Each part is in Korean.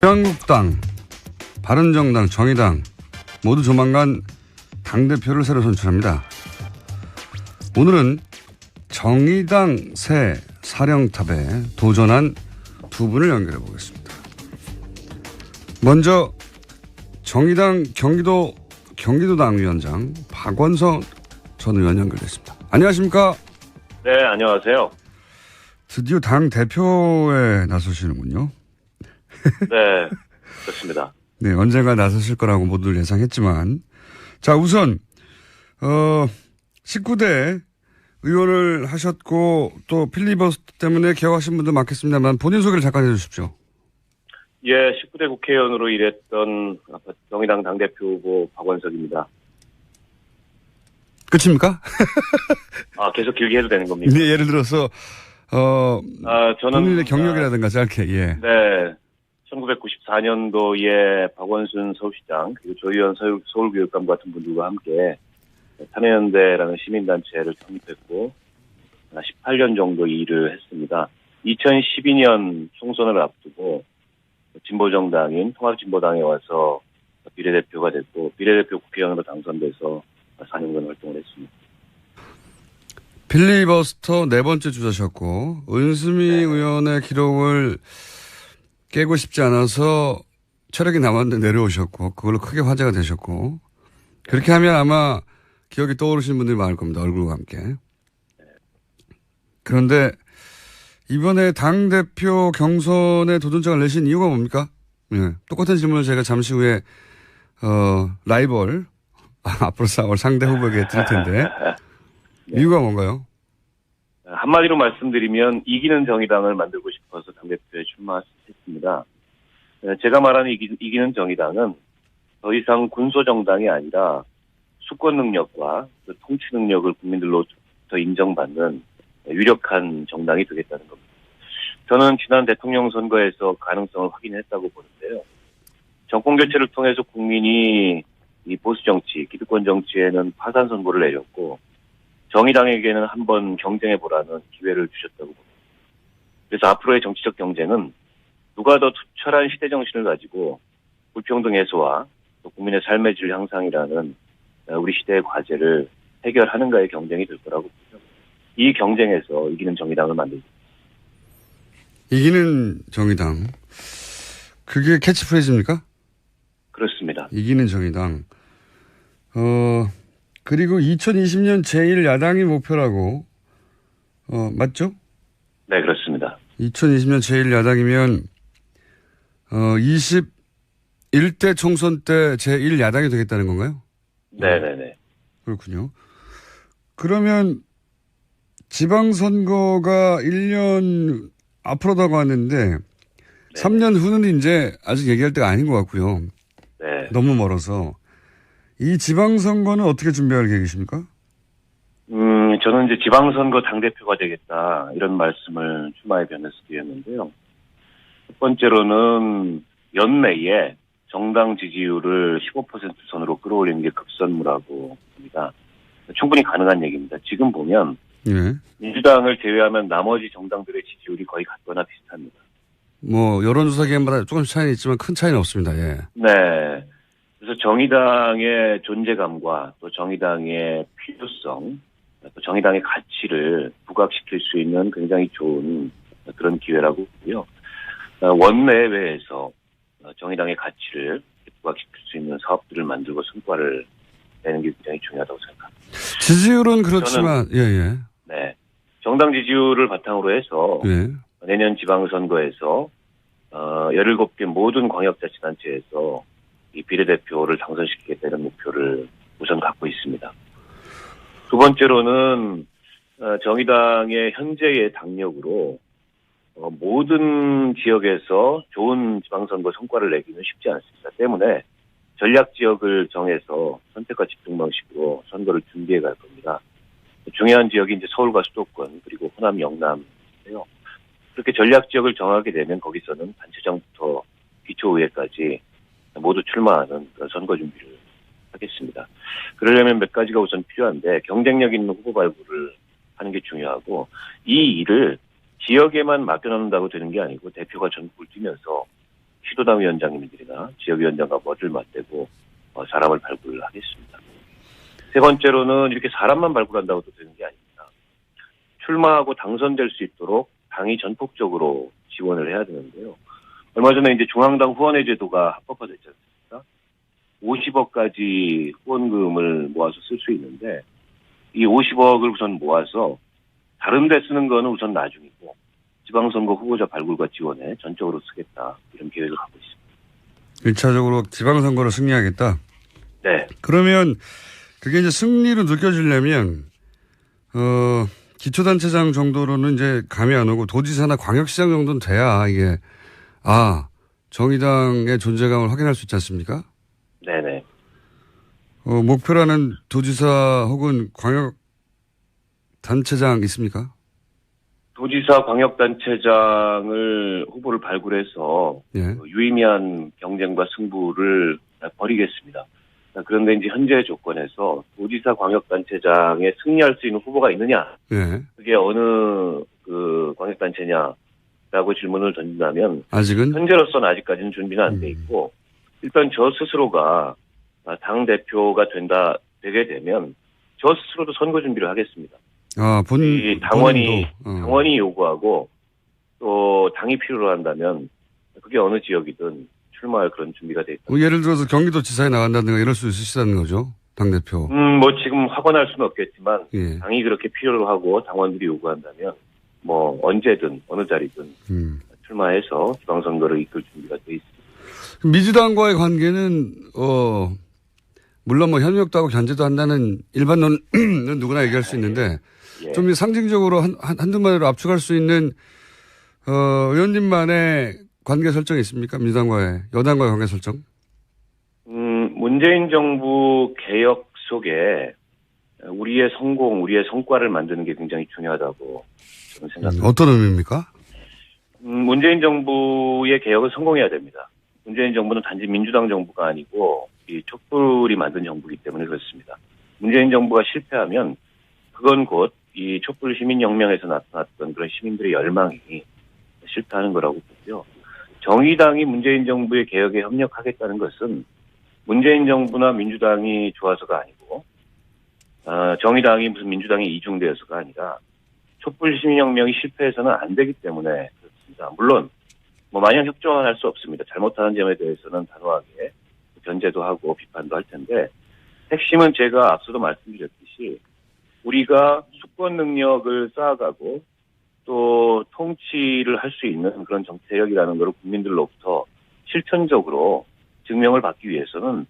자유한국당, 바른정당, 정의당 모두 조만간 당대표를 새로 선출합니다. 오늘은 정의당 새 사령탑에 도전한 두 분을 연결해 보겠습니다. 먼저 정의당 경기도당 위원장 박원석 전 의원 연결됐습니다. 안녕하십니까? 네, 안녕하세요. 드디어 당 대표에 나서시는군요. 네, 그렇습니다. 네, 언젠가 나서실 거라고 모두 예상했지만, 자, 우선 19대 의원을 하셨고 또 필리버스터 때문에 기억하신 분도 많겠습니다만 본인 소개를 잠깐 해주십시오. 예, 19대 국회의원으로 일했던 정의당 당대표 후보 박원석입니다. 끝입니까? 계속 길게 해도 되는 겁니까? 네, 예를 들어서 저는 본인의 경력이라든가 짧게. 예. 네, 1994년도에 박원순 서울시장 그리고 조희연 서울교육감 같은 분들과 함께 참여연대라는 시민단체를 창립했고 18년 정도 일을 했습니다. 2012년 총선을 앞두고 진보정당인 통합진보당에 와서 비례대표가 됐고 비례대표 국회의원으로 당선돼서 4년간 활동을 했습니다. 필리버스터 네 번째 주자셨고 은수미 의원의 기록을 깨고 싶지 않아서 체력이 남았는데 내려오셨고 그걸로 크게 화제가 되셨고 그렇게 하면 아마 기억이 떠오르시는 분들이 많을 겁니다. 얼굴과 함께. 그런데 이번에 당대표 경선에 도전장을 내신 이유가 뭡니까? 네. 똑같은 질문을 제가 잠시 후에 라이벌 앞으로 싸울 상대 후보에게 드릴 텐데 네. 이유가 뭔가요? 한마디로 말씀드리면 이기는 정의당을 만들고 싶어서 당대표에 출마했습니다. 제가 말하는 이기는 정의당은 더 이상 군소정당이 아니라 수권 능력과 통치 능력을 국민들로부터 인정받는 유력한 정당이 되겠다는 겁니다. 저는 지난 대통령 선거에서 가능성을 확인했다고 보는데요. 정권 교체를 통해서 국민이 이 보수 정치, 기득권 정치에는 파산 선고를 내렸고 정의당에게는 한번 경쟁해보라는 기회를 주셨다고 봅니다. 그래서 앞으로의 정치적 경쟁은 누가 더 투철한 시대 정신을 가지고 불평등 해소와 또 국민의 삶의 질 향상이라는 우리 시대의 과제를 해결하는가의 경쟁이 될 거라고 보죠. 이 경쟁에서 이기는 정의당을 만들고 이기는 정의당. 그게 캐치프레이즈입니까? 그렇습니다. 이기는 정의당. 그리고 2020년 제1야당이 목표라고, 맞죠? 네, 그렇습니다. 2020년 제1야당이면, 21대 총선 때 제1야당이 되겠다는 건가요? 네네네. 그렇군요. 그러면 지방선거가 1년 앞으로 다가왔는데, 네. 3년 후는 이제 아직 얘기할 때가 아닌 것 같고요. 네. 너무 멀어서. 이 지방선거는 어떻게 준비할 계획이십니까? 저는 이제 지방선거 당대표가 되겠다, 이런 말씀을 출마에 변해서 드렸는데요. 첫 번째로는 연내에 정당 지지율을 15% 선으로 끌어올리는 게 급선무라고 봅니다. 충분히 가능한 얘기입니다. 지금 보면 네. 민주당을 제외하면 나머지 정당들의 지지율이 거의 같거나 비슷합니다. 뭐 여론조사 기간마다 조금씩 차이는 있지만 큰 차이는 없습니다. 예. 네. 그래서 정의당의 존재감과 또 정의당의 필요성, 또 정의당의 가치를 부각시킬 수 있는 굉장히 좋은 그런 기회라고 보고요. 원내외에서 정의당의 가치를 부각시킬 수 있는 사업들을 만들고 성과를 내는 게 굉장히 중요하다고 생각합니다. 지지율은 그렇지만, 예. 네. 정당 지지율을 바탕으로 해서 예. 내년 지방선거에서 17개 모든 광역자치단체에서 이 비례대표를 당선시키겠다는 목표를 우선 갖고 있습니다. 두 번째로는 정의당의 현재의 당력으로 모든 지역에서 좋은 지방선거 성과를 내기는 쉽지 않습니다. 때문에 전략 지역을 정해서 선택과 집중 방식으로 선거를 준비해 갈 겁니다. 중요한 지역이 이제 서울과 수도권 그리고 호남, 영남인데요. 그렇게 전략 지역을 정하게 되면 거기서는 단체장부터 기초의회까지 모두 출마하는 그런 선거 준비를 하겠습니다. 그러려면 몇 가지가 우선 필요한데 경쟁력 있는 후보 발굴을 하는 게 중요하고 이 일을 지역에만 맡겨놓는다고 되는 게 아니고 대표가 전국을 뛰면서 시도당 위원장님들이나 지역위원장과 머리를 맞대고 사람을 발굴하겠습니다. 세 번째로는 이렇게 사람만 발굴한다고 또 되는 게 아닙니다. 출마하고 당선될 수 있도록 당이 전폭적으로 지원을 해야 되는데요. 얼마 전에 이제 중앙당 후원회 제도가 합법화됐지 않습니까? 50억까지 후원금을 모아서 쓸 수 있는데 이 50억을 우선 모아서 다른 데 쓰는 거는 우선 나중이고 지방선거 후보자 발굴과 지원에 전적으로 쓰겠다. 이런 계획을 하고 있습니다. 1차적으로 지방선거로 승리하겠다? 네. 그러면 그게 이제 승리로 느껴지려면, 기초단체장 정도로는 이제 감이 안 오고 도지사나 광역시장 정도는 돼야 이게, 정의당의 존재감을 확인할 수 있지 않습니까? 네네. 목표라는 도지사 혹은 광역단체장 있습니까? 도지사 광역단체장을 후보를 발굴해서 예. 유의미한 경쟁과 승부를 벌이겠습니다. 그런데 이제 현재 조건에서 도지사 광역단체장에 승리할 수 있는 후보가 있느냐? 예. 그게 어느 광역단체냐라고 질문을 던진다면 아직은? 현재로서는 아직까지는 준비는 안 돼 있고 일단 저 스스로가 당 대표가 되게 되면 저 스스로도 선거 준비를 하겠습니다. 이 당원이 요구하고 또 당이 필요로 한다면 그게 어느 지역이든 출마할 그런 준비가 돼 있다. 예를 들어서 경기도지사에 나간다든가 이럴 수 있으시다는 거죠, 당대표. 지금 확언할 수는 없겠지만 예. 당이 그렇게 필요로 하고 당원들이 요구한다면 언제든 어느 자리든 출마해서 지방선거를 이끌 준비가 돼 있습니다. 민주당과의 관계는 물론 협력도 하고 견제도 한다는 일반론은 누구나 얘기할 수 있는데 예. 좀 상징적으로 한두 마디로 압축할 수 있는 의원님만의 관계 설정이 있습니까? 민주당과의 여당과의 관계 설정? 문재인 정부 개혁 속에 우리의 성공, 우리의 성과를 만드는 게 굉장히 중요하다고 저는 생각합니다. 어떤 의미입니까? 문재인 정부의 개혁은 성공해야 됩니다. 문재인 정부는 단지 민주당 정부가 아니고 이 촛불이 만든 정부이기 때문에 그렇습니다. 문재인 정부가 실패하면 그건 곧 이 촛불 시민혁명에서 나타났던 그런 시민들의 열망이 실패하는 거라고 보고요. 정의당이 문재인 정부의 개혁에 협력하겠다는 것은 문재인 정부나 민주당이 좋아서가 아니고 정의당이 무슨 민주당이 이중되어서가 아니라 촛불 시민혁명이 실패해서는 안 되기 때문에 그렇습니다. 물론 마냥 협조할 수 없습니다. 잘못하는 점에 대해서는 단호하게 견제도 하고 비판도 할 텐데 핵심은 제가 앞서도 말씀드렸듯이 우리가 수권 능력을 쌓아가고 또 통치를 할 수 있는 그런 정치 세력이라는 것을 국민들로부터 실천적으로 증명을 받기 위해서는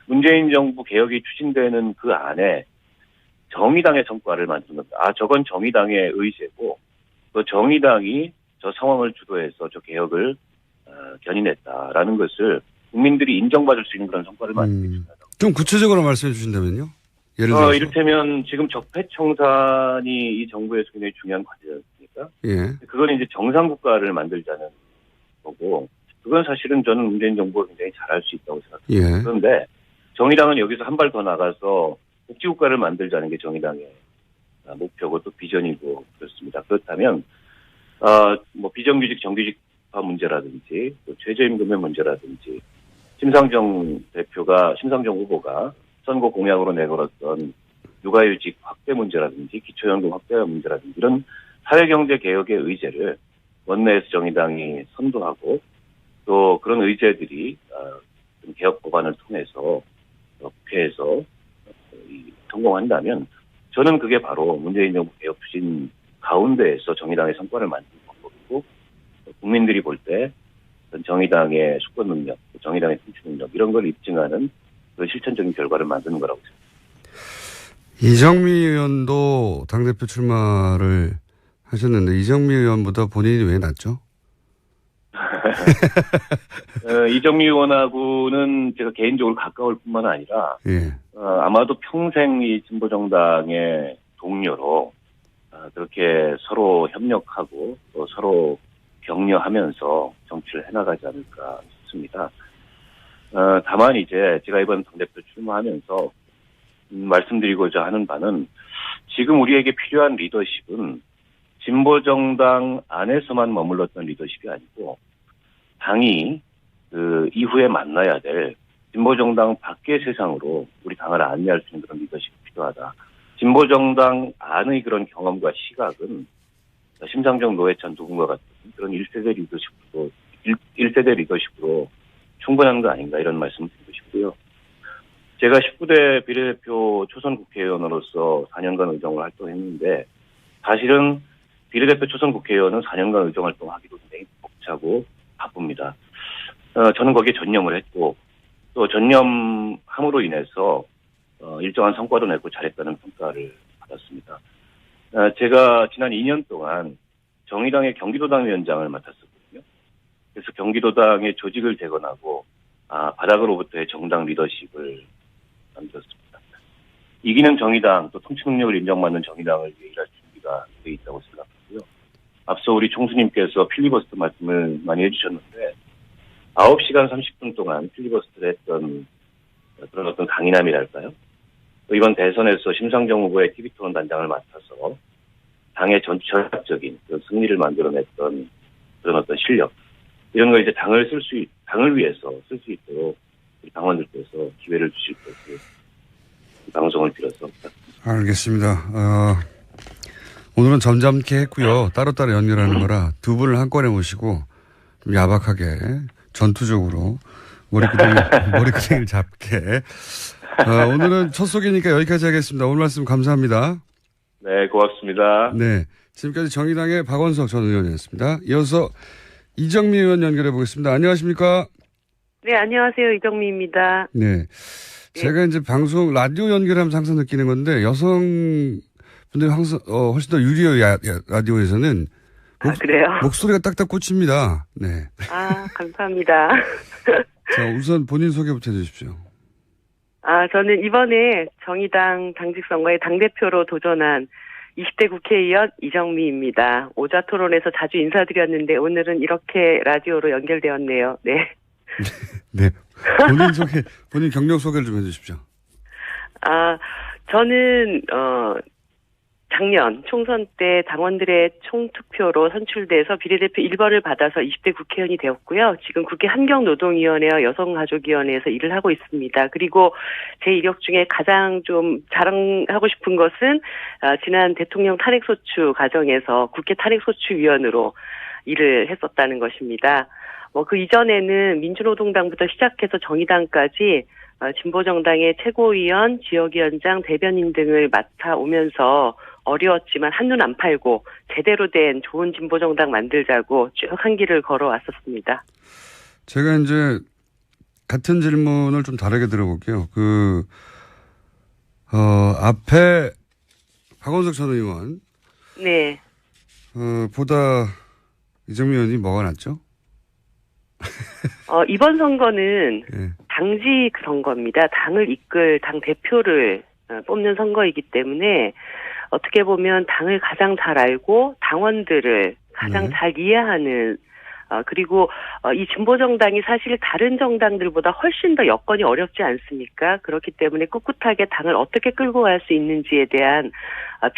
문재인 정부 개혁이 추진되는 그 안에 정의당의 성과를 만드는 겁니다. 저건 정의당의 의제고 또 정의당이 저 상황을 주도해서 저 개혁을 견인했다라는 것을 국민들이 인정받을 수 있는 그런 성과를 만들기 중요하다. 좀 구체적으로 말씀해 주신다면요? 예를 들어서. 이를테면 지금 적폐청산이 이 정부에서 굉장히 중요한 과제지 않습니까? 예. 그건 이제 정상국가를 만들자는 거고 그건 사실은 저는 문재인 정부가 굉장히 잘할 수 있다고 생각합니다. 예. 그런데 정의당은 여기서 한 발 더 나가서 복지국가를 만들자는 게 정의당의 목표고 또 비전이고 그렇습니다. 그렇다면 비정규직 정규직화 문제라든지 또 최저임금의 문제라든지 심상정 후보가 선거 공약으로 내걸었던 육아휴직 확대 문제라든지 기초연금 확대 문제라든지 이런 사회경제 개혁의 의제를 원내에서 정의당이 선도하고 또 그런 의제들이 개혁 법안을 통해서 국회에서 성공한다면 저는 그게 바로 문재인 정부 개혁 추진 가운데에서 정의당의 성과를 만드는 방법이고 국민들이 볼 때 정의당의 수권 능력, 정의당의 통치 능력 이런 걸 입증하는 그런 실천적인 결과를 만드는 거라고 생각합니다. 이정미 의원도 당대표 출마를 하셨는데 이정미 의원보다 본인이 왜 낫죠? 이정미 의원하고는 제가 개인적으로 가까울 뿐만 아니라 예. 아마도 평생 이 진보정당의 동료로 그렇게 서로 협력하고 또 서로 격려하면서 정치를 해나가지 않을까 싶습니다. 다만 이제 제가 이번 당대표 출마하면서 말씀드리고자 하는 바는 지금 우리에게 필요한 리더십은 진보정당 안에서만 머물렀던 리더십이 아니고 당이 그 이후에 만나야 될 진보정당 밖의 세상으로 우리 당을 안내할 수 있는 그런 리더십이 필요하다. 진보정당 안의 그런 경험과 시각은 심상정, 노회찬 누군가 같은 그런 1세대 리더십으로 충분한 거 아닌가 이런 말씀을 드리고 싶고요. 제가 19대 비례대표 초선 국회의원으로서 4년간 의정 활동했는데 사실은 비례대표 초선 국회의원은 4년간 의정 활동하기도 굉장히 벅차고 바쁩니다. 저는 거기에 전념을 했고 또 전념함으로 인해서 일정한 성과도 냈고 잘했다는 평가를 받았습니다. 제가 지난 2년 동안 정의당의 경기도당 위원장을 맡았었거든요. 그래서 경기도당의 조직을 재건하고 바닥으로부터의 정당 리더십을 만들었습니다. 이기는 정의당 또 통치 능력을 인정받는 정의당을 위해 일할 준비가 되어 있다고 생각하고요. 앞서 우리 총수님께서 필리버스터 말씀을 많이 해주셨는데 9시간 30분 동안 필리버스터를 했던 그런 어떤 강인함이랄까요? 또 이번 대선에서 심상정 후보의 TV토론 단장을 맡아서 당의 전략적인 그런 승리를 만들어냈던 그런 어떤 실력 이런 걸 이제 당을 위해서 쓸 수 있도록 우리 당원들께서 기회를 주실 것을 이 방송을 빌어서 부탁드립니다. 알겠습니다. 오늘은 점잖게 했고요. 따로따로 연결하는 거라 두 분을 한꺼번에 모시고 좀 야박하게 전투적으로 머리끄댕이를 잡게. 오늘은 첫 소개니까 여기까지 하겠습니다. 오늘 말씀 감사합니다. 네, 고맙습니다. 네. 지금까지 정의당의 박원석 전 의원이었습니다. 이어서 이정미 의원 연결해 보겠습니다. 안녕하십니까? 네, 안녕하세요. 이정미입니다. 네. 제가 이제 방송, 라디오 연결하면서 항상 느끼는 건데, 여성분들이 항상, 훨씬 더 유리해요, 라디오에서는. 그래요? 목소리가 딱딱 꽂힙니다. 네. 감사합니다. 자, 우선 본인 소개부터 해주십시오. 저는 이번에 정의당 당직 선거에 당대표로 도전한 20대 국회의원 이정미입니다. 오자 토론에서 자주 인사드렸는데 오늘은 이렇게 라디오로 연결되었네요. 네. 네. 본인 경력 소개를 좀 해주십시오. 저는, 작년 총선 때 당원들의 총투표로 선출돼서 비례대표 1번을 받아서 20대 국회의원이 되었고요. 지금 국회 환경노동위원회와 여성가족위원회에서 일을 하고 있습니다. 그리고 제 이력 중에 가장 좀 자랑하고 싶은 것은 지난 대통령 탄핵소추 과정에서 국회 탄핵소추위원으로 일을 했었다는 것입니다. 그 이전에는 민주노동당부터 시작해서 정의당까지 진보정당의 최고위원, 지역위원장, 대변인 등을 맡아오면서 어려웠지만 한눈 안 팔고 제대로 된 좋은 진보정당 만들자고 쭉 한 길을 걸어왔었습니다. 제가 이제 같은 질문을 좀 다르게 들어볼게요. 앞에 박원석 전 의원. 네. 보다 이정미 의원이 뭐가 낫죠? 이번 선거는 네. 당직 선거입니다. 당을 이끌 당 대표를 뽑는 선거이기 때문에 어떻게 보면 당을 가장 잘 알고 당원들을 가장 잘 이해하는 그리고 이 진보정당이 사실 다른 정당들보다 훨씬 더 여건이 어렵지 않습니까? 그렇기 때문에 꿋꿋하게 당을 어떻게 끌고 갈 수 있는지에 대한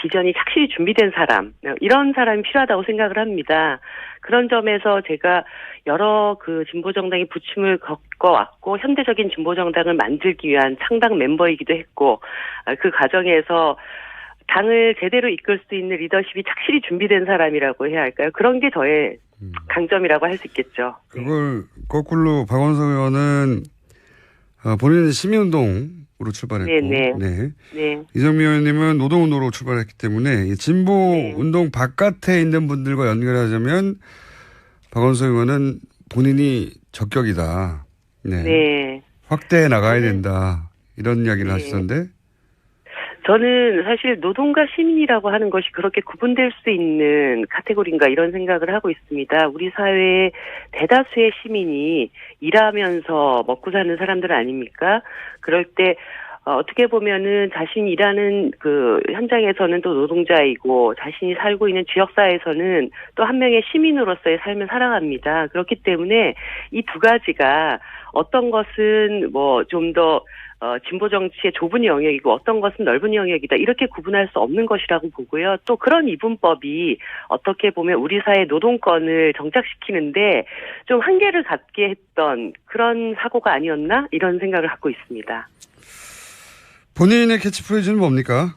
비전이 착실히 준비된 사람, 이런 사람이 필요하다고 생각을 합니다. 그런 점에서 제가 여러 진보정당의 부침을 겪어왔고 현대적인 진보정당을 만들기 위한 창당 멤버이기도 했고 그 과정에서 당을 제대로 이끌 수 있는 리더십이 착실히 준비된 사람이라고 해야 할까요? 그런 게 저의 강점이라고 할 수 있겠죠. 그걸 거꾸로 박원석 의원은 본인은 시민운동으로 출발했고, 네. 이정미 의원님은 노동운동으로 출발했기 때문에 진보운동 바깥에 있는 분들과 연결하자면 박원석 의원은 본인이 적격이다. 네. 확대해 나가야 된다. 이런 이야기를 하시던데. 저는 사실 노동과 시민이라고 하는 것이 그렇게 구분될 수 있는 카테고리인가 이런 생각을 하고 있습니다. 우리 사회의 대다수의 시민이 일하면서 먹고 사는 사람들 아닙니까? 그럴 때 어떻게 보면은 자신이 일하는 그 현장에서는 또 노동자이고 자신이 살고 있는 지역사회에서는 또 한 명의 시민으로서의 삶을 살아갑니다. 그렇기 때문에 이 두 가지가 어떤 것은 뭐 좀 더 진보 정치의 좁은 영역이고 어떤 것은 넓은 영역이다. 이렇게 구분할 수 없는 것이라고 보고요. 또 그런 이분법이 어떻게 보면 우리 사회 노동권을 정착시키는데 좀 한계를 갖게 했던 그런 사고가 아니었나? 이런 생각을 갖고 있습니다. 본인의 캐치프레이즈는 뭡니까?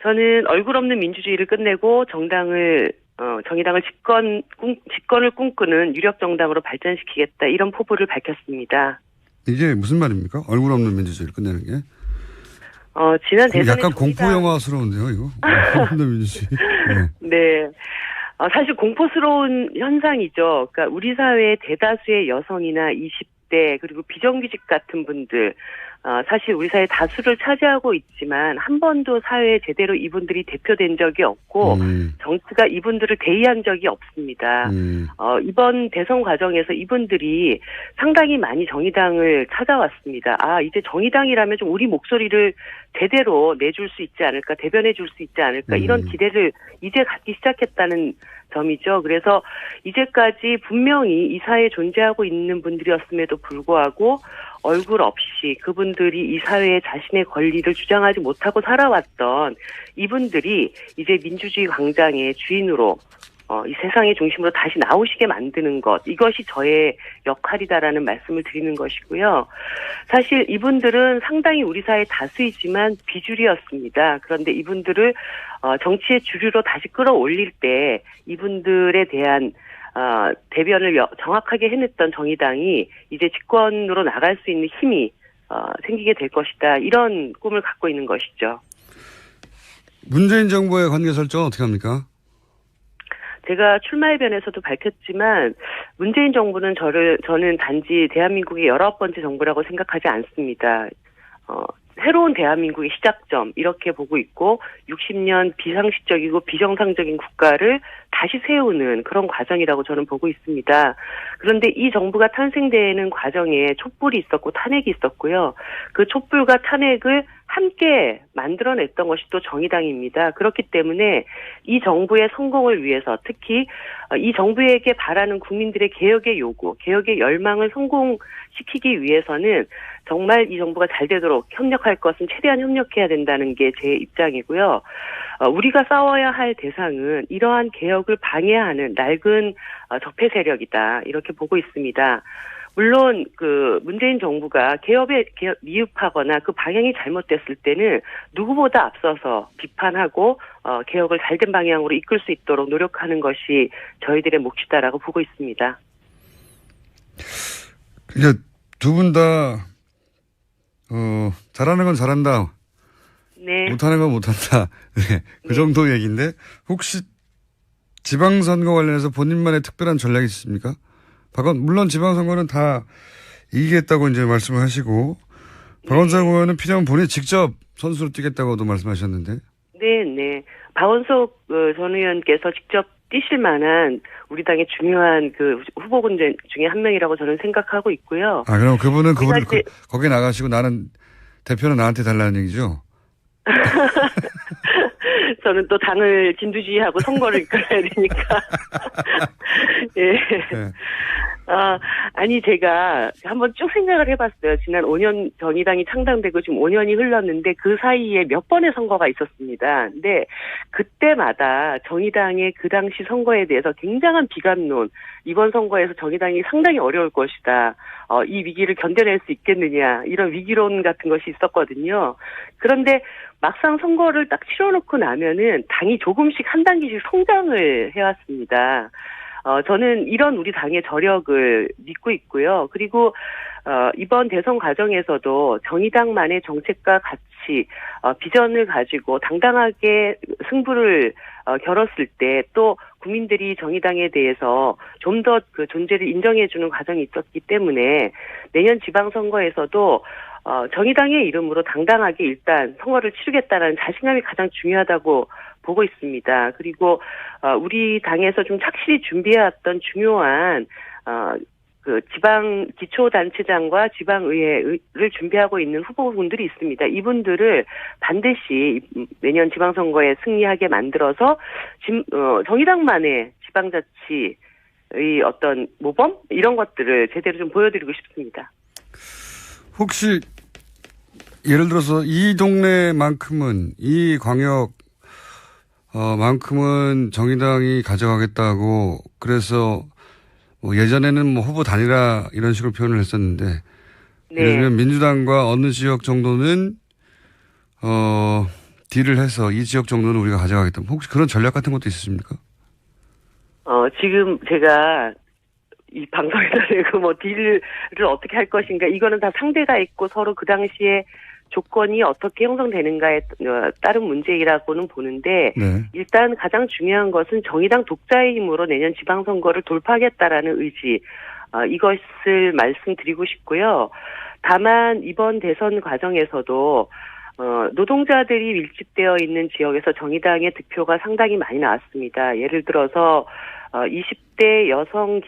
저는 얼굴 없는 민주주의를 끝내고 정의당을 집권을 꿈꾸는 유력 정당으로 발전시키겠다. 이런 포부를 밝혔습니다. 이게 무슨 말입니까? 얼굴 없는 민주주의를 끝내는 게? 지난 대선에 약간 공포 영화스러운데요, 이거. 얼굴 없는 민주주의. 네. 네. 사실 공포스러운 현상이죠. 그러니까 우리 사회의 대다수의 여성이나 20대 그리고 비정규직 같은 분들 사실 우리 사회 다수를 차지하고 있지만 한 번도 사회에 제대로 이분들이 대표된 적이 없고 정치가 이분들을 대의한 적이 없습니다. 이번 대선 과정에서 이분들이 상당히 많이 정의당을 찾아왔습니다. 이제 정의당이라면 좀 우리 목소리를 제대로 내줄 수 있지 않을까, 대변해 줄 수 있지 않을까 이런 기대를 이제 갖기 시작했다는 점이죠. 그래서 이제까지 분명히 이 사회에 존재하고 있는 분들이었음에도 불구하고 얼굴 없이 그분들이 이 사회에 자신의 권리를 주장하지 못하고 살아왔던 이분들이 이제 민주주의 광장의 주인으로 이 세상의 중심으로 다시 나오시게 만드는 것, 이것이 저의 역할이다라는 말씀을 드리는 것이고요. 사실 이분들은 상당히 우리 사회 다수이지만 비주류였습니다. 그런데 이분들을 정치의 주류로 다시 끌어올릴 때 이분들에 대한 대변을 정확하게 해냈던 정의당이 이제 집권으로 나갈 수 있는 힘이 생기게 될 것이다. 이런 꿈을 갖고 있는 것이죠. 문재인 정부의 관계 설정은 어떻게 합니까? 제가 출마해변에서도 밝혔지만 문재인 정부는 저는 단지 대한민국의 19번째 정부라고 생각하지 않습니다. 새로운 대한민국의 시작점 이렇게 보고 있고 60년 비상식적이고 비정상적인 국가를 다시 세우는 그런 과정이라고 저는 보고 있습니다. 그런데 이 정부가 탄생되는 과정에 촛불이 있었고 탄핵이 있었고요. 그 촛불과 탄핵을 함께 만들어냈던 것이 또 정의당입니다. 그렇기 때문에 이 정부의 성공을 위해서 특히 이 정부에게 바라는 국민들의 개혁의 요구, 개혁의 열망을 성공시키기 위해서는 정말 이 정부가 잘 되도록 협력할 것은 최대한 협력해야 된다는 게 제 입장이고요. 우리가 싸워야 할 대상은 이러한 개혁을 방해하는 낡은 적폐 세력이다. 이렇게 보고 있습니다. 물론 문재인 정부가 개혁에 미흡하거나 그 방향이 잘못됐을 때는 누구보다 앞서서 비판하고 개혁을 잘된 방향으로 이끌 수 있도록 노력하는 것이 저희들의 몫이다라고 보고 있습니다. 그러니까 두 분 다 잘하는 건 잘한다. 네. 못하는 건 못한다. 네. 그 정도 얘기인데 혹시 지방선거 관련해서 본인만의 특별한 전략이 있습니까? 물론 지방선거는 다 이기겠다고 이제 말씀을 하시고, 박원석 의원은 필요하면 본인이 직접 선수로 뛰겠다고도 말씀하셨는데. 네. 박원석 전 의원께서 직접 뛰실 만한 우리 당의 중요한 후보군 중에 한 명이라고 저는 생각하고 있고요. 그럼 그분은 거기에 나가시고 대표는 나한테 달라는 얘기죠? 저는 또 당을 진두지휘하고 선거를 이끌어야 되니까. 예. 네. 아니, 제가 한번 쭉 생각을 해봤어요. 지난 5년 정의당이 창당되고 지금 5년이 흘렀는데 그 사이에 몇 번의 선거가 있었습니다. 근데 그때마다 정의당의 그 당시 선거에 대해서 굉장한 비관론, 이번 선거에서 정의당이 상당히 어려울 것이다. 이 위기를 견뎌낼 수 있겠느냐, 이런 위기론 같은 것이 있었거든요. 그런데 막상 선거를 딱 치러놓고 나면은 당이 조금씩 한 단계씩 성장을 해왔습니다. 저는 이런 우리 당의 저력을 믿고 있고요. 그리고 이번 대선 과정에서도 정의당만의 정책과 가치, 비전을 가지고 당당하게 승부를 겨뤘을 때 또 국민들이 정의당에 대해서 좀 더 그 존재를 인정해주는 과정이 있었기 때문에 내년 지방선거에서도 정의당의 이름으로 당당하게 일단 선거를 치르겠다는 자신감이 가장 중요하다고 보고 있습니다. 그리고 우리 당에서 좀 착실히 준비해왔던 중요한 그 지방 기초단체장과 지방의회를 준비하고 있는 후보분들이 있습니다. 이분들을 반드시 내년 지방선거에 승리하게 만들어서 정의당만의 지방자치의 어떤 모범 이런 것들을 제대로 좀 보여드리고 싶습니다. 혹시 예를 들어서 이 동네만큼은 이 광역 만큼은 정의당이 가져가겠다고 그래서 뭐 예전에는 뭐 후보 단일화 이런 식으로 표현을 했었는데 네. 예를 들면 민주당과 어느 지역 정도는 딜을 해서 이 지역 정도는 우리가 가져가겠다. 혹시 그런 전략 같은 것도 있으십니까? 지금 제가 이 방송에서 내고 뭐 딜을 어떻게 할 것인가 이거는 다 상대가 있고 서로 그 당시에 조건이 어떻게 형성되는가에 따른 문제이라고는 보는데 네. 일단 가장 중요한 것은 정의당 독자의 힘으로 내년 지방선거를 돌파하겠다라는 의지 이것을 말씀드리고 싶고요. 다만 이번 대선 과정에서도 노동자들이 밀집되어 있는 지역에서 정의당의 득표가 상당히 많이 나왔습니다. 예를 들어서 20대 여성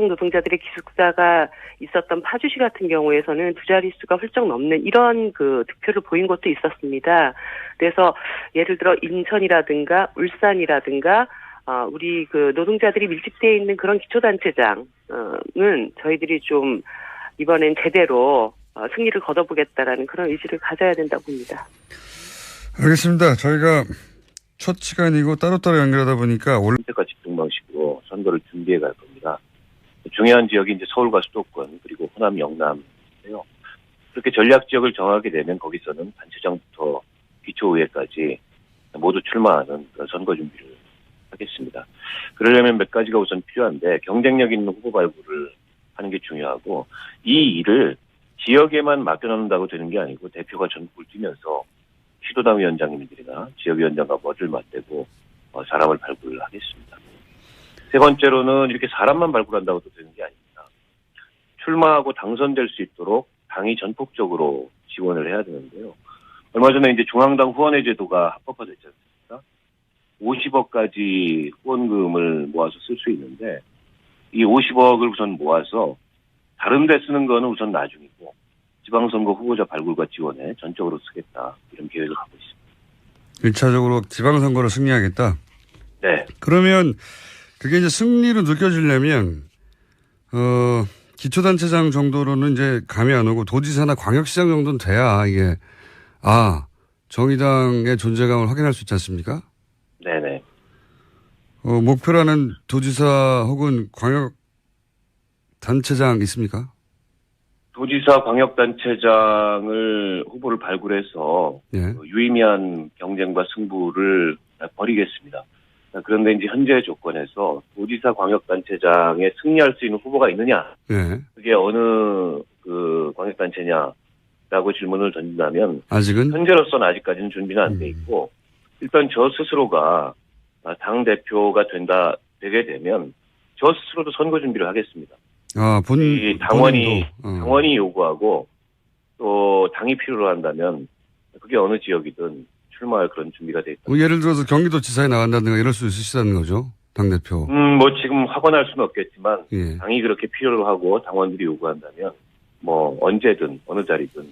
노동자들의 기숙사가 있었던 파주시 같은 경우에서는 두 자릿수가 훌쩍 넘는 이런 그 득표를 보인 것도 있었습니다. 그래서 예를 들어 인천이라든가 울산이라든가 우리 그 노동자들이 밀집되어 있는 그런 기초단체장은 저희들이 좀 이번엔 제대로 승리를 거둬보겠다라는 그런 의지를 가져야 된다고 봅니다. 알겠습니다. 저희가 첫 시간이고 따로따로 연결하다 보니까 선택과 집중 방식으로 선거를 준비해 갈 겁니다. 중요한 지역이 이제 서울과 수도권 그리고 호남, 영남인데요. 그렇게 전략 지역을 정하게 되면 거기서는 단체장부터 기초의회까지 모두 출마하는 그런 선거 준비를 하겠습니다. 그러려면 몇 가지가 우선 필요한데 경쟁력 있는 후보 발굴을 하는 게 중요하고 이 일을 지역에만 맡겨놓는다고 되는 게 아니고 대표가 전국을 뛰면서 시도당 위원장님들이나 지역위원장과 머리를 맞대고 사람을 발굴하겠습니다. 세 번째로는 이렇게 사람만 발굴한다고 또 되는 게 아닙니다. 출마하고 당선될 수 있도록 당이 전폭적으로 지원을 해야 되는데요. 얼마 전에 이제 중앙당 후원회 제도가 합법화됐지 않습니까? 50억까지 후원금을 모아서 쓸 수 있는데 이 50억을 우선 모아서 다른 데 쓰는 거는 우선 나중이고 지방선거 후보자 발굴과 지원에 전적으로 쓰겠다. 이런 계획을 하고 있습니다. 1차적으로 지방선거를 승리하겠다? 네. 그러면 그게 이제 승리로 느껴지려면, 기초단체장 정도로는 이제 감이 안 오고 도지사나 광역시장 정도는 돼야 이게, 정의당의 존재감을 확인할 수 있지 않습니까? 네네. 목표라는 도지사 혹은 광역단체장 있습니까? 도지사 광역단체장을 후보를 발굴해서 예. 유의미한 경쟁과 승부를 벌이겠습니다. 그런데 이제 현재 조건에서 도지사 광역단체장에 승리할 수 있는 후보가 있느냐? 예. 그게 어느 그 광역단체냐라고 질문을 던진다면 아직은? 현재로서는 아직까지는 준비는 안 돼 있고 일단 저 스스로가 당 대표가 되게 되면 저 스스로도 선거 준비를 하겠습니다. 이 당원이 요구하고 또 당이 필요로 한다면 그게 어느 지역이든 출마할 그런 준비가 돼 있다. 예를 들어서 경기도지사에 나간다든가 이럴 수 있으시다는 거죠, 당대표. 뭐 지금 확언할 수는 없겠지만 예. 당이 그렇게 필요로 하고 당원들이 요구한다면 뭐 언제든 어느 자리든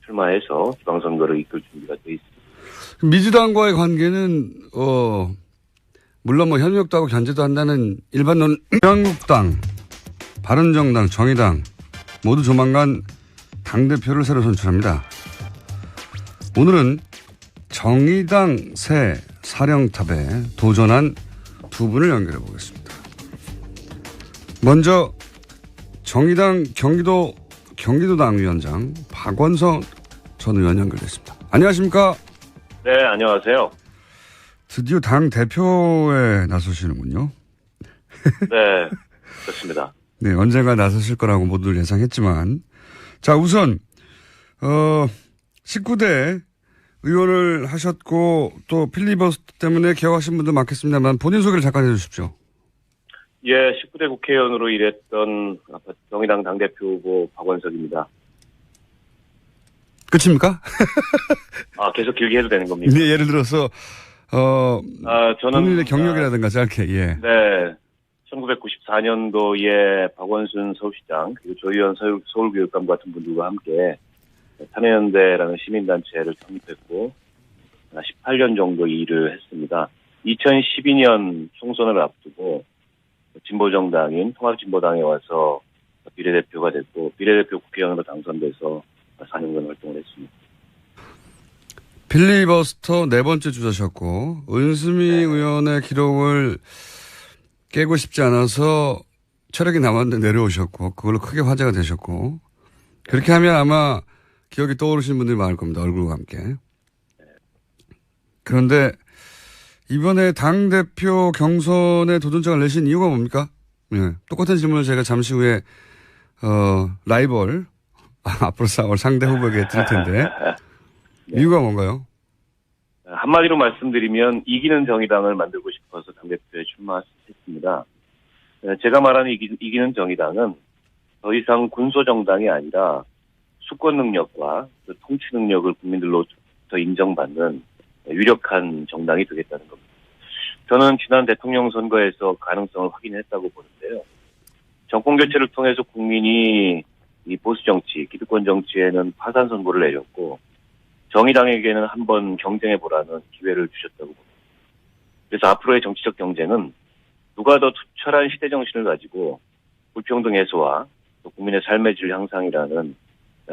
출마해서 지방선거를 이끌 준비가 돼 있습니다. 민주당과의 관계는 물론 뭐 협력도 하고 견제도 한다는 일반론. 한국당, 바른정당, 정의당 모두 조만간 당대표를 새로 선출합니다. 오늘은 정의당 새 사령탑에 도전한 두 분을 연결해 보겠습니다. 먼저 정의당 경기도당 위원장 박원석 전 의원 연결됐습니다. 안녕하십니까? 네, 안녕하세요. 드디어 당 대표에 나서시는군요. 네, 그렇습니다. 네, 언젠가 나서실 거라고 모두들 예상했지만. 자, 우선, 19대 의원을 하셨고, 또 필리버스터 때문에 기억하신 분도 많겠습니다만, 본인 소개를 잠깐 해주십시오. 예, 19대 국회의원으로 일했던 정의당 당대표 후보 박원석입니다. 끝입니까? 계속 길게 해도 되는 겁니까? 네, 예를 들어서, 저는. 본인의 경력이라든가 짧게, 예. 네. 1994년도에 박원순 서울시장 그리고 조희연 서울교육감 같은 분들과 함께 참여연대라는 시민단체를 창립했고 18년 정도 일을 했습니다. 2012년 총선을 앞두고 진보정당인 통합진보당에 와서 비례대표가 됐고 비례대표 국회의원으로 당선돼서 4년간 활동을 했습니다. 필리버스터 네 번째 주자셨고 은수미 의원의 기록을 깨고 싶지 않아서 체력이 남았는데 내려오셨고 그걸로 크게 화제가 되셨고 그렇게 하면 아마 기억이 떠오르시는 분들이 많을 겁니다. 얼굴과 함께. 그런데 이번에 당대표 경선에 도전장을 내신 이유가 뭡니까? 네. 똑같은 질문을 제가 잠시 후에 라이벌 앞으로 싸울 상대 후보에게 드릴 텐데 네. 이유가 뭔가요? 한마디로 말씀드리면 이기는 정의당을 만들고 싶어서 당대표에 출마했습니다. 제가 말하는 이기는 정의당은 더 이상 군소정당이 아니라 수권 능력과 그 통치 능력을 국민들로부터 인정받는 유력한 정당이 되겠다는 겁니다. 저는 지난 대통령 선거에서 가능성을 확인했다고 보는데요. 정권 교체를 통해서 국민이 이 보수 정치, 기득권 정치에는 파산 선고를 내렸고 정의당에게는 한번 경쟁해보라는 기회를 주셨다고 봅니다. 그래서 앞으로의 정치적 경쟁은 누가 더 투철한 시대 정신을 가지고 불평등 해소와 또 국민의 삶의 질 향상이라는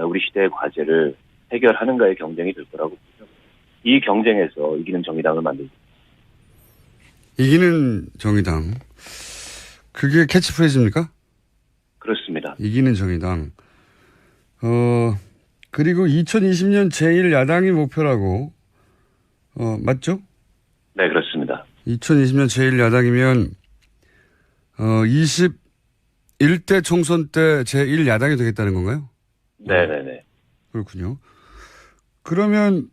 우리 시대의 과제를 해결하는가의 경쟁이 될 거라고 보죠. 이 경쟁에서 이기는 정의당을 만들고 이기는 정의당. 그게 캐치프레이즈입니까? 그렇습니다. 이기는 정의당. 그리고 2020년 제1야당이 목표라고. 맞죠? 네, 그렇습니다. 2020년 제1야당이면 21대 총선 때 제1야당이 되겠다는 건가요? 네네네. 그렇군요. 그러면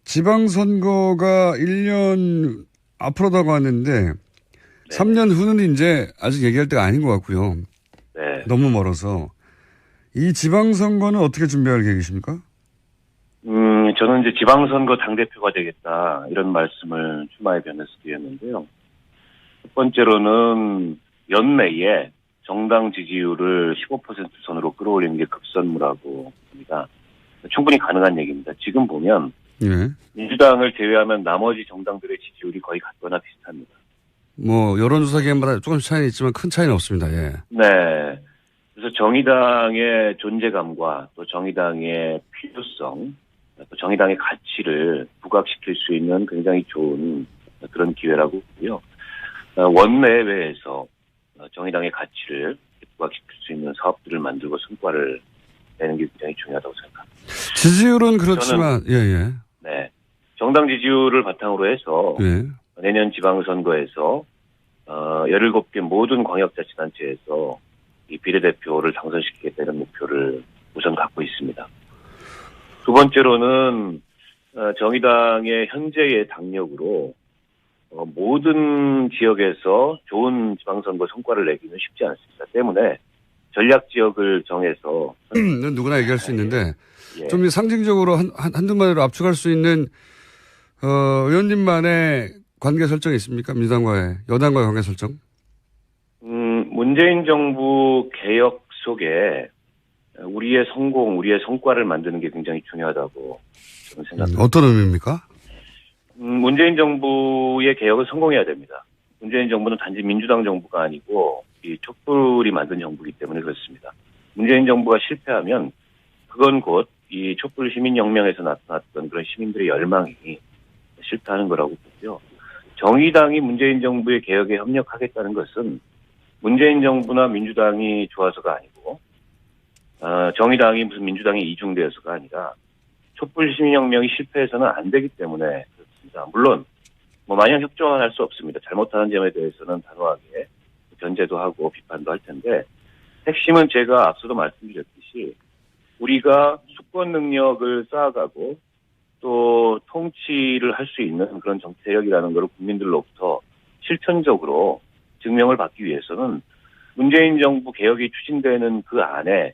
지방선거가 1년 앞으로 다가왔는데 3년 후는 이제 아직 얘기할 때가 아닌 것 같고요. 네. 너무 멀어서. 이 지방선거는 어떻게 준비할 계획이십니까? 저는 이제 지방선거 당대표가 되겠다 이런 말씀을 출마의 변에서 드렸는데요. 첫 번째로는 연내에 정당 지지율을 15% 선으로 끌어올리는 게 급선무라고 봅니다. 충분히 가능한 얘기입니다. 지금 보면 예. 민주당을 제외하면 나머지 정당들의 지지율이 거의 같거나 비슷합니다. 뭐 여론조사 기간마다 조금씩 차이는 있지만 큰 차이는 없습니다. 예. 네. 그래서 정의당의 존재감과 또 정의당의 필요성, 또 정의당의 가치를 부각시킬 수 있는 굉장히 좋은 그런 기회라고 보고요. 원내외에서 정의당의 가치를 부각시킬 수 있는 사업들을 만들고 성과를 내는 게 굉장히 중요하다고 생각합니다. 지지율은 그렇지만, 예. 네. 정당 지지율을 바탕으로 해서 예. 내년 지방선거에서 17개 모든 광역자치단체에서 이 비례대표를 당선시키겠다는 목표를 우선 갖고 있습니다. 두 번째로는 정의당의 현재의 당력으로 모든 지역에서 좋은 지방선거 성과를 내기는 쉽지 않습니다. 때문에 전략 지역을 정해서 누구나 얘기할 수 있는데 예. 좀 상징적으로 한두 마디로 압축할 수 있는 의원님만의 관계 설정이 있습니까? 민주당과의 여당과의 관계 설정? 문재인 정부 개혁 속에 우리의 성공, 우리의 성과를 만드는 게 굉장히 중요하다고 저는 생각합니다. 어떤 의미입니까? 문재인 정부의 개혁은 성공해야 됩니다. 문재인 정부는 단지 민주당 정부가 아니고 이 촛불이 만든 정부이기 때문에 그렇습니다. 문재인 정부가 실패하면 그건 곧 이 촛불 시민혁명에서 나타났던 그런 시민들의 열망이 실패하는 거라고 보고요. 정의당이 문재인 정부의 개혁에 협력하겠다는 것은 문재인 정부나 민주당이 좋아서가 아니고 정의당이 무슨 민주당이 이중되어서가 아니라 촛불 시민혁명이 실패해서는 안 되기 때문에 그렇습니다. 물론 뭐 마냥 협조만 할 수 없습니다. 잘못하는 점에 대해서는 단호하게 견제도 하고 비판도 할 텐데 핵심은 제가 앞서도 말씀드렸듯이 우리가 수권 능력을 쌓아가고 또 통치를 할 수 있는 그런 정치 세력이라는 것을 국민들로부터 실천적으로 증명을 받기 위해서는 문재인 정부 개혁이 추진되는 그 안에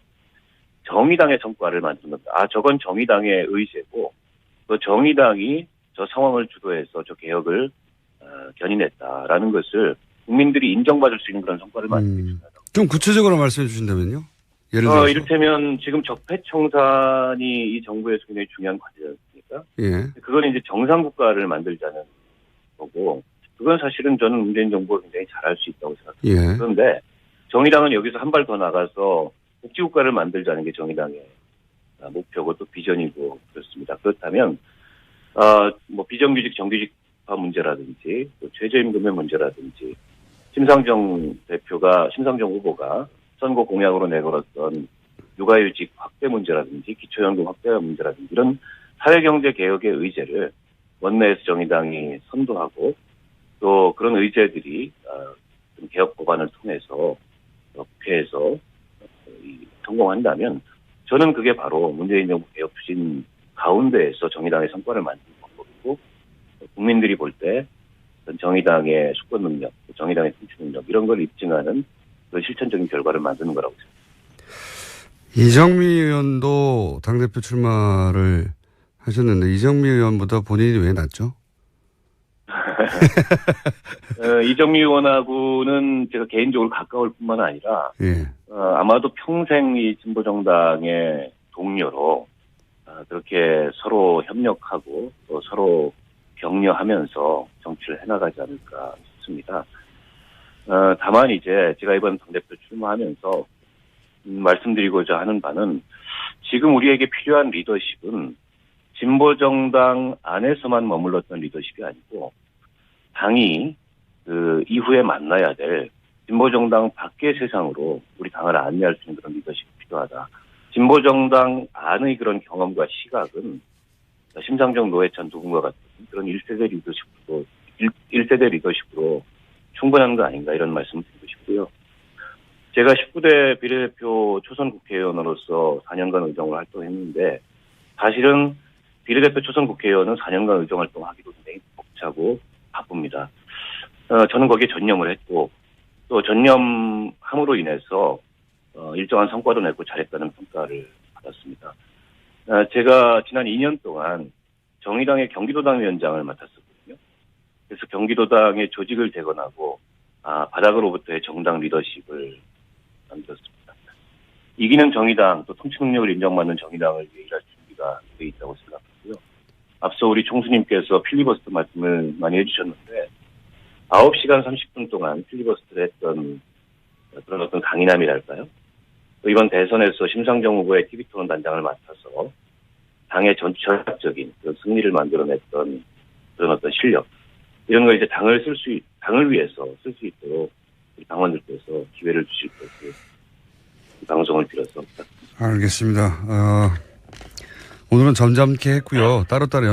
정의당의 성과를 만드는 겁니다. 저건 정의당의 의제고 또 정의당이 저 상황을 주도해서 저 개혁을 견인했다라는 것을 국민들이 인정받을 수 있는 그런 성과를 만들고 있습니다. 좀 구체적으로 말씀해 주신다면요? 예를 들어서. 이를테면 지금 적폐청산이 이 정부에서 굉장히 중요한 과제지 않습니까? 예. 그건 이제 정상국가를 만들자는 거고, 그건 사실은 저는 문재인 정부가 굉장히 잘할 수 있다고 생각합니다. 예. 그런데 정의당은 여기서 한 발 더 나가서 복지국가를 만들자는 게 정의당의 목표고 또 비전이고 그렇습니다. 그렇다면 뭐 비정규직 정규직화 문제라든지 또 최저임금의 문제라든지 심상정 후보가 선거 공약으로 내걸었던 육아휴직 확대 문제라든지 기초연금 확대 문제라든지 이런 사회경제 개혁의 의제를 원내에서 정의당이 선도하고 또 그런 의제들이 개혁 법안을 통해서 국회에서 성공한다면 저는 그게 바로 문재인 정부 개혁 추진 가운데에서 정의당의 성과를 만드는 방법이고 국민들이 볼 때 정의당의 수권 능력, 정의당의 통치 능력 이런 걸 입증하는 그 실천적인 결과를 만드는 거라고 생각합니다. 이정미 의원도 당대표 출마를 하셨는데 이정미 의원보다 본인이 왜 낫죠? 이정미 의원하고는 제가 개인적으로 가까울 뿐만 아니라 예. 아마도 평생 이 진보정당의 동료로 그렇게 서로 협력하고 또 서로 격려하면서 정치를 해나가지 않을까 싶습니다. 다만 이제 제가 이번 당대표 출마하면서 말씀드리고자 하는 바는 지금 우리에게 필요한 리더십은 진보정당 안에서만 머물렀던 리더십이 아니고 당이 그 이후에 만나야 될 진보정당 밖의 세상으로 우리 당을 안내할 수 있는 그런 리더십이 필요하다. 진보정당 안의 그런 경험과 시각은 심상정 노회찬 두 분과 같은 그런 1세대 리더십으로 충분한 거 아닌가 이런 말씀을 드리고 싶고요. 제가 19대 비례대표 초선 국회의원으로서 4년간 의정을 활동했는데 사실은 비례대표 초선 국회의원은 4년간 의정 활동하기도 굉장히 벅차고 바쁩니다. 저는 거기에 전념을 했고 또 전념함으로 인해서 일정한 성과도 내고 잘했다는 평가를 받았습니다. 제가 지난 2년 동안 정의당의 경기도당 위원장을 맡았었거든요. 그래서 경기도당의 조직을 재건하고 바닥으로부터의 정당 리더십을 만들었습니다. 이기는 정의당 또 통치 능력을 인정받는 정의당을 위해 일할 준비가 되어 있다고 생각하고요. 앞서 우리 총수님께서 필리버스터 말씀을 많이 해주셨는데 9시간 30분 동안 필리버스터를 했던 그런 어떤 강인함이랄까요? 또 이번 대선에서 심상정 후보의 TV토론 단장을 맡아서 당의 전략적인 그런 승리를 만들어냈던 그런 어떤 실력 이런 걸 이제 당을 위해서 쓸 수 있도록 우리 당원들께서 기회를 주실 것을 방송을 빌어서 부탁드립니다. 알겠습니다. 오늘은 점잖게 했고요. 따로따로